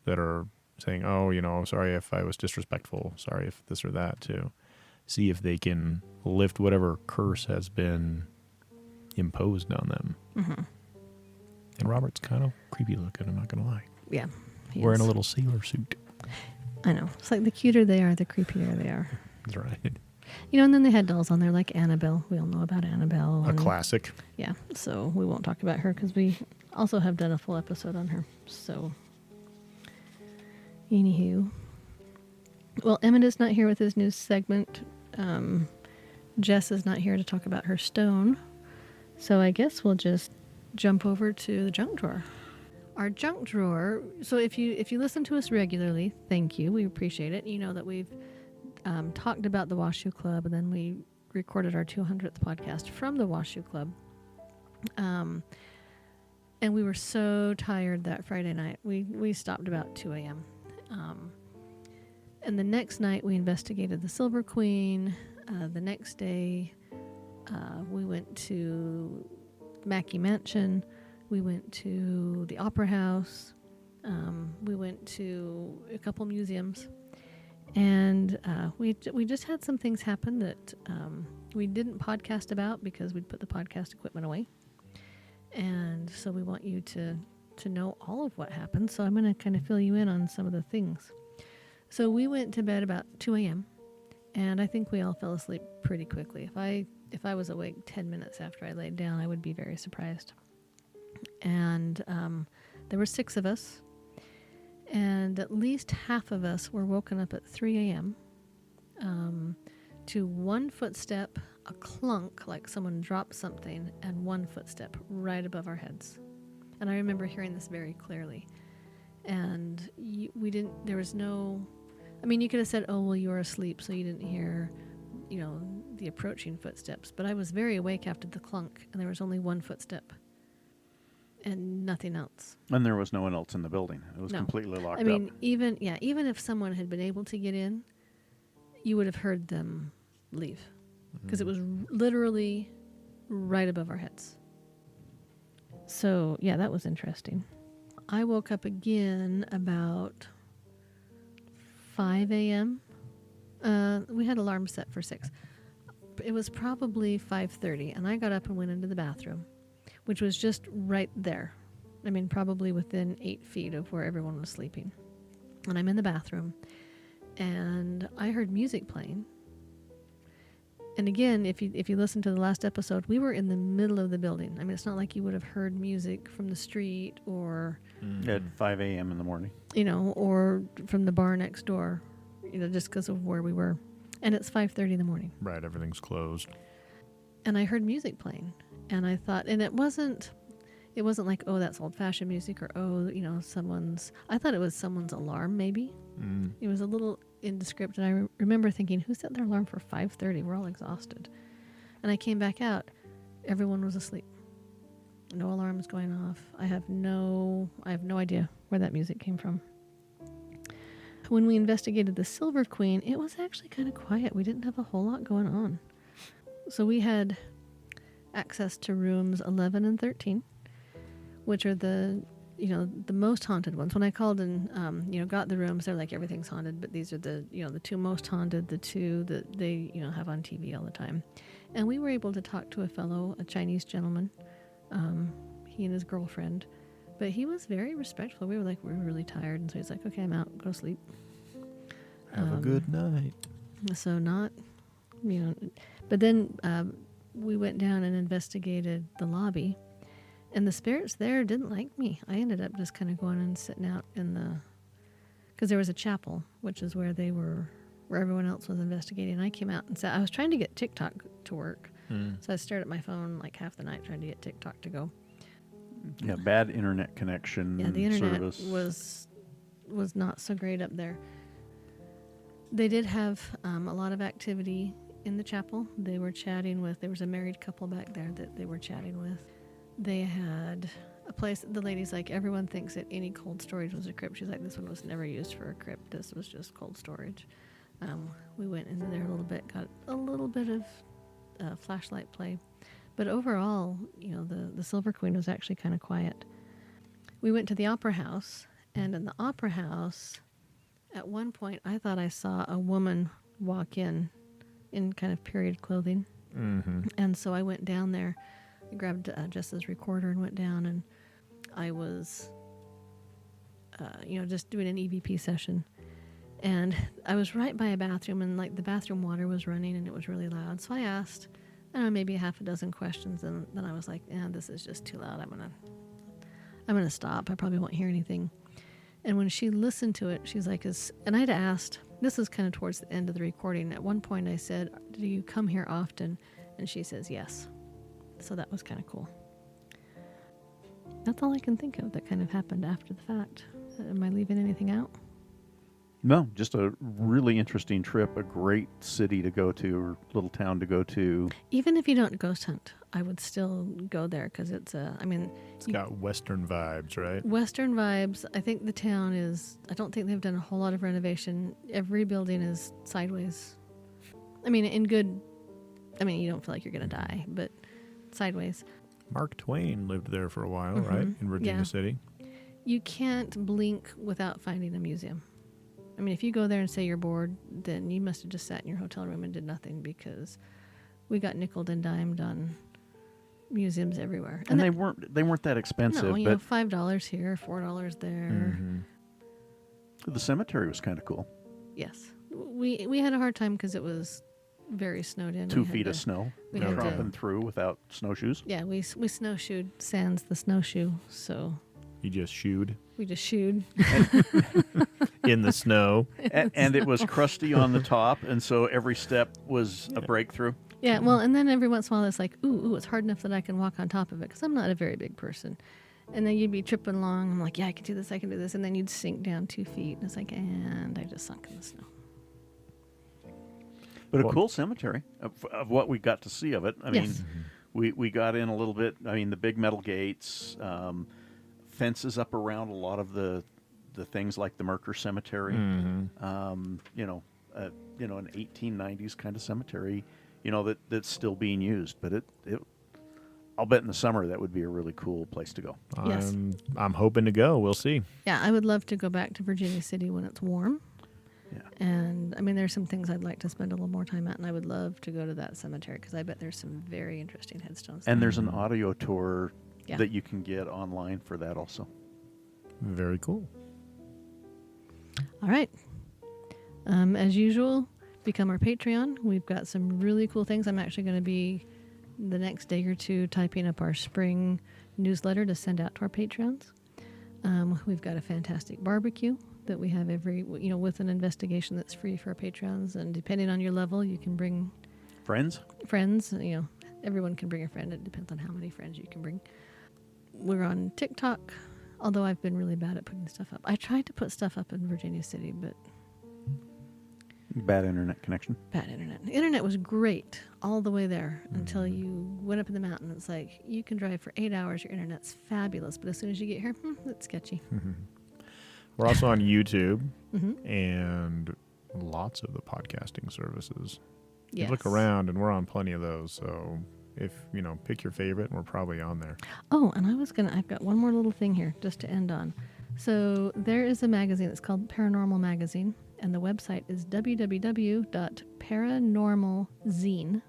that are saying, oh, sorry if I was disrespectful, sorry if this or that, to see if they can lift whatever curse has been imposed on them. Mm-hmm. And Robert's kind of creepy looking, I'm not going to lie. Yeah. Wearing a little sailor suit. I know. It's like the cuter they are, the creepier they are. That's right. And then they had dolls on there like Annabelle. We all know about Annabelle. A classic. Yeah. So we won't talk about her because we also have done a full episode on her. So, anywho. Well, Emmett is not here with his new segment. Jess is not here to talk about her stone. So I guess we'll just jump over to the junk drawer. Our junk drawer. So if you listen to us regularly, thank you. We appreciate it. You know that we've talked about the Washoe Club, and then we recorded our 200th podcast from the Washoe Club. And we were so tired that Friday night. We stopped about 2 a.m. And the next night we investigated the Silver Queen. The next day we went to Mackey Mansion. We went to the Opera House. We went to a couple museums. And we just had some things happen that we didn't podcast about because we'd put the podcast equipment away. And so we want you to know all of what happened. So I'm going to kind of fill you in on some of the things. So we went to bed about 2 a.m. and I think we all fell asleep pretty quickly. If I was awake 10 minutes after I laid down, I would be very surprised. And there were 6 of us, and at least half of us were woken up at 3 a.m. To one footstep, a clunk, like someone dropped something, and one footstep right above our heads. And I remember hearing this very clearly. And there was no, you could have said, oh, well, you were asleep, so you didn't hear, the approaching footsteps. But I was very awake after the clunk, and there was only one footstep. And nothing else. And there was no one else in the building. It was completely locked up. Even if someone had been able to get in, you would have heard them leave. Because it was literally right above our heads. So, yeah, that was interesting. I woke up again about 5 a.m. We had alarm set for 6. It was probably 5:30, and I got up and went into the bathroom, which was just right there. Probably within 8 feet of where everyone was sleeping. And I'm in the bathroom, and I heard music playing. And again, if you listen to the last episode, we were in the middle of the building. It's not like you would have heard music from the street or... At 5 a.m. in the morning. Or from the bar next door, just because of where we were. And it's 5:30 in the morning. Right, everything's closed. And I heard music playing. And I thought, and it wasn't like, oh, that's old-fashioned music, or, oh, someone's... I thought it was someone's alarm, maybe. It was a little indescript, and I remember thinking, who set their alarm for 5:30? We're all exhausted. And I came back out. Everyone was asleep. No alarms going off. I have no idea where that music came from. When we investigated the Silver Queen, it was actually kind of quiet. We didn't have a whole lot going on. So we had access to rooms 11 and 13, which are the most haunted ones. When I called and, got the rooms, they're like, everything's haunted, but these are the 2 most haunted, the 2 that they, have on TV all the time. And we were able to talk to a Chinese gentleman, he and his girlfriend, but he was very respectful. We were like, we're really tired. And so he's like, okay, I'm out, go sleep. Have a good night. So not, but then we went down and investigated the lobby. And the spirits there didn't like me. I ended up just kind of going and sitting out because there was a chapel, which is where where everyone else was investigating. And I came out and said, I was trying to get TikTok to work. So I stared at my phone like half the night trying to get TikTok to go. Yeah, bad internet connection. Yeah, the internet service was not so great up there. They did have a lot of activity in the chapel. They were chatting there was a married couple back there that they were chatting with. They had a place, the lady's like, everyone thinks that any cold storage was a crypt. She's like, this one was never used for a crypt. This was just cold storage. We went into there a little bit, got a little bit of flashlight play. But overall, the Silver Queen was actually kind of quiet. We went to the Opera House, and in the Opera House, at one point, I thought I saw a woman walk in kind of period clothing. Mm-hmm. And so I went down there, I grabbed Jess's recorder and went down, and I was, just doing an EVP session. And I was right by a bathroom, and like the bathroom water was running, and it was really loud. So I asked, I don't know, maybe a half a dozen questions, and then I was like, this is just too loud. I'm gonna stop. I probably won't hear anything. And when she listened to it, she's like, and I'd asked, this is kind of towards the end of the recording. At one point I said, do you come here often? And she says, yes. So that was kind of cool. That's all I can think of that kind of happened after the fact. Am I leaving anything out? No, just a really interesting trip, a great city to go to, or little town to go to. Even if you don't ghost hunt, I would still go there because it's got Western vibes, right? Western vibes. I think the town I don't think they've done a whole lot of renovation. Every building is sideways. I mean, you don't feel like you're going to die, but sideways. Mark Twain lived there for a while, right? In Virginia City. You can't blink without finding a museum. I mean, if you go there and say you're bored, then you must have just sat in your hotel room and did nothing, because we got nickeled and dimed on museums everywhere. And they weren't that expensive. No, but $5 here, $4 there. The cemetery was kind of cool. Yes. We had a hard time because it was very snowed in. 2 feet of snow. We had dropping through without snowshoes. Yeah, we snowshoed sans the snowshoe, so... You just shooed We just shooed. in the snow. And it was crusty on the top, and so every step was a breakthrough. Yeah, well, and then every once in a while it's like, ooh, it's hard enough that I can walk on top of it, because I'm not a very big person. And then you'd be tripping along. I'm like, yeah, I can do this, and then you'd sink down 2 feet, and it's like, and I just sunk in the snow. But a cool cemetery of what we got to see of it. I mean, we got in a little bit. I mean, the big metal gates, fences up around a lot of the things like the Merker Cemetery. An 1890s kind of cemetery, that's still being used. But I'll bet in the summer that would be a really cool place to go. Yes. I'm hoping to go. We'll see. Yeah, I would love to go back to Virginia City when it's warm. Yeah. And, I mean, there's some things I'd like to spend a little more time at, and I would love to go to that cemetery, because I bet there's some very interesting headstones And there. there's an audio tour Yeah. that you can get online for that also. Very cool. All right. As usual, become our Patreon. We've got some really cool things. I'm actually going to be, the next day or two, typing up our spring newsletter to send out to our Patreons. We've got a fantastic barbecue that we have with an investigation that's free for our Patreons. And depending on your level, you can bring Friends? Everyone can bring a friend. It depends on how many friends you can bring. We're on TikTok, although I've been really bad at putting stuff up. I tried to put stuff up in Virginia City, but Bad internet connection. bad internet. The internet was great all the way there until you went up in the mountain. It's like, you can drive for 8 hours, your internet's fabulous, but as soon as you get here, it's sketchy. We're also on YouTube and lots of the podcasting services. You look around, and we're on plenty of those. So if, pick your favorite, and we're probably on there. Oh, and I've got one more little thing here just to end on. So there is a magazine that's called Paranormal Magazine, and the website is www.paranormalzine.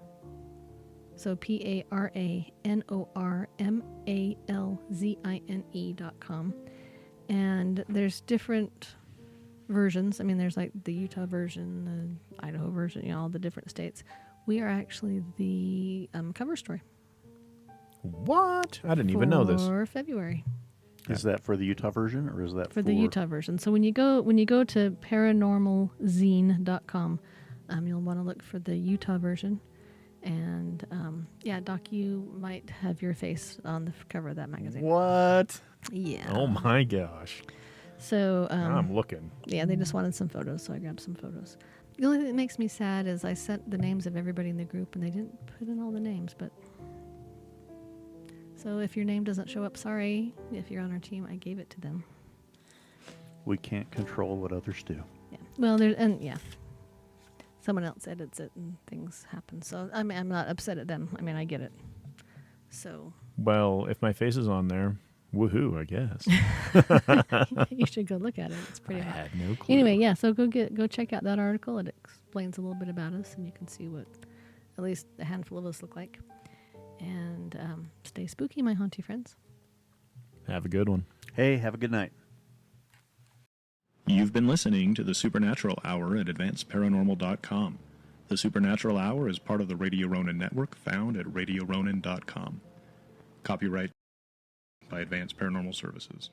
So ParanormalZine.com. And there's different versions. I mean, there's like the Utah version, the Idaho version, all the different states. We are actually the cover story. What? I didn't even know this. For February. Is that for the Utah version, or is that For the Utah version. So when you go to paranormalzine.com, you'll want to look for the Utah version. And Doc, you might have your face on the cover of that magazine. What? Yeah. Oh my gosh. So I'm looking. Yeah, they just wanted some photos, so I grabbed some photos. The only thing that makes me sad is I sent the names of everybody in the group, and they didn't put in all the names. But so if your name doesn't show up, sorry. If you're on our team, I gave it to them. We can't control what others do. Yeah. Well, someone else edits it, and things happen. So I'm not upset at them. I mean, I get it. So Well, if my face is on there, woohoo, I guess. you should go look at it. It's pretty I hot. had no clue. Anyway, yeah, so go check out that article. It explains a little bit about us, and you can see what at least a handful of us look like. And stay spooky, my haunty friends. Have a good one. Hey, have a good night. You've been listening to the Supernatural Hour at AdvancedParanormal.com. The Supernatural Hour is part of the Radio Ronin network found at RadioRonin.com. Copyright by Advanced Paranormal Services.